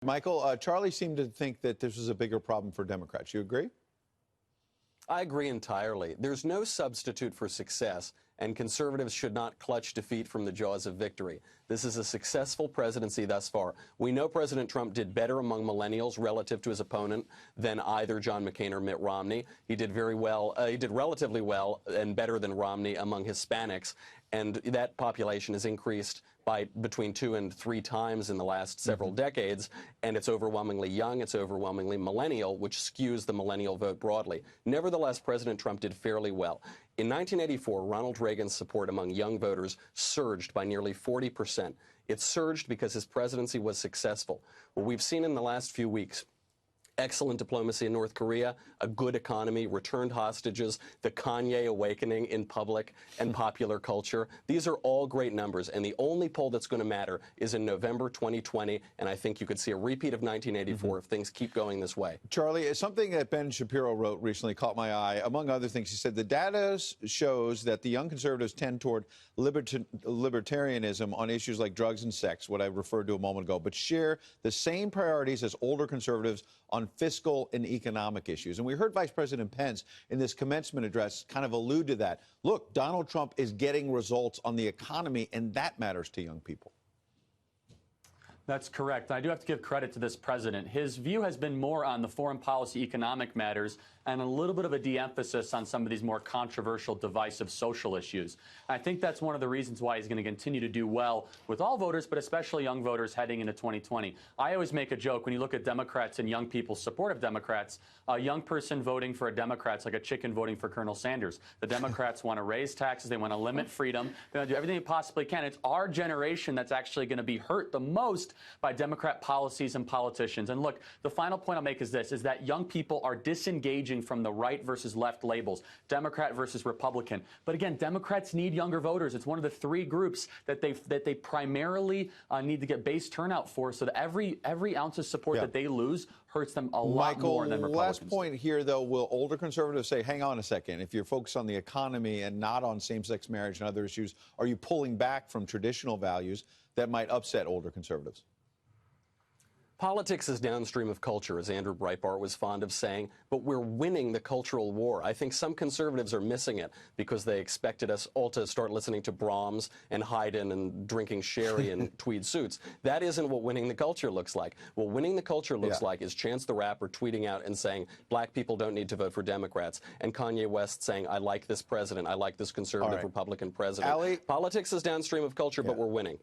Michael, Charlie seemed to think that this was a bigger problem for Democrats. You agree? I agree entirely. There's no substitute for success, and conservatives should not clutch defeat from the jaws of victory. This is a successful presidency thus far. We know President Trump did better among millennials relative to his opponent than either John McCain or Mitt Romney. He did very well. He did relatively well and better than Romney among Hispanics, and that population has increased by between 2 and 3 times in the last several decades, and it's overwhelmingly young, it's overwhelmingly millennial, which skews the millennial vote broadly. Nevertheless, President Trump did fairly well. In 1984, Ronald Reagan's support among young voters surged by nearly 40%. It surged because his presidency was successful. What we've seen in the last few weeks: excellent diplomacy in North Korea, a good economy, returned hostages, the Kanye awakening in public and popular culture. These are all great numbers, and the only poll that's going to matter is in November 2020, and I think you could see a repeat of 1984 if things keep going this way. Charlie, something that Ben Shapiro wrote recently caught my eye. Among other things, he said the data shows that the young conservatives tend toward libertarianism on issues like drugs and sex, what I referred to a moment ago, but share the same priorities as older conservatives on fiscal and economic issues. And we heard Vice President Pence in this commencement address kind of allude to that. Look, Donald Trump is getting results on the economy, and that matters to young people. That's correct. I do have to give credit to this president. His view has been more on the foreign policy, economic matters, and a little bit of a de-emphasis on some of these more controversial, divisive social issues. I think that's one of the reasons why he's going to continue to do well with all voters, but especially young voters heading into 2020. I always make a joke when you look at Democrats and young people's support of Democrats. A young person voting for a Democrat's like a chicken voting for Colonel Sanders. The Democrats want to raise taxes. They want to limit freedom. They want to do everything they possibly can. It's our generation that's actually going to be hurt the most by Democrat policies and politicians. And look, the final point I'll make is this, is that young people are disengaging from the right versus left labels, Democrat versus Republican. But again, Democrats need younger voters. It's one of the 3 groups that they primarily need to get base turnout for, so that every ounce of support that they lose hurts them a lot more than Republicans. Last point here, though, will older conservatives say, hang on a second, if you're focused on the economy and not on same-sex marriage and other issues, are you pulling back from traditional values that might upset older conservatives? Politics is downstream of culture, as Andrew Breitbart was fond of saying, but we're winning the cultural war. I think some conservatives are missing it because they expected us all to start listening to Brahms and Haydn and drinking sherry and tweed suits. That isn't what winning the culture looks like. What winning the culture looks like is Chance the Rapper tweeting out and saying, black people don't need to vote for Democrats, and Kanye West saying, I like this president, I like this conservative Republican president. Allie, politics is downstream of culture, but we're winning.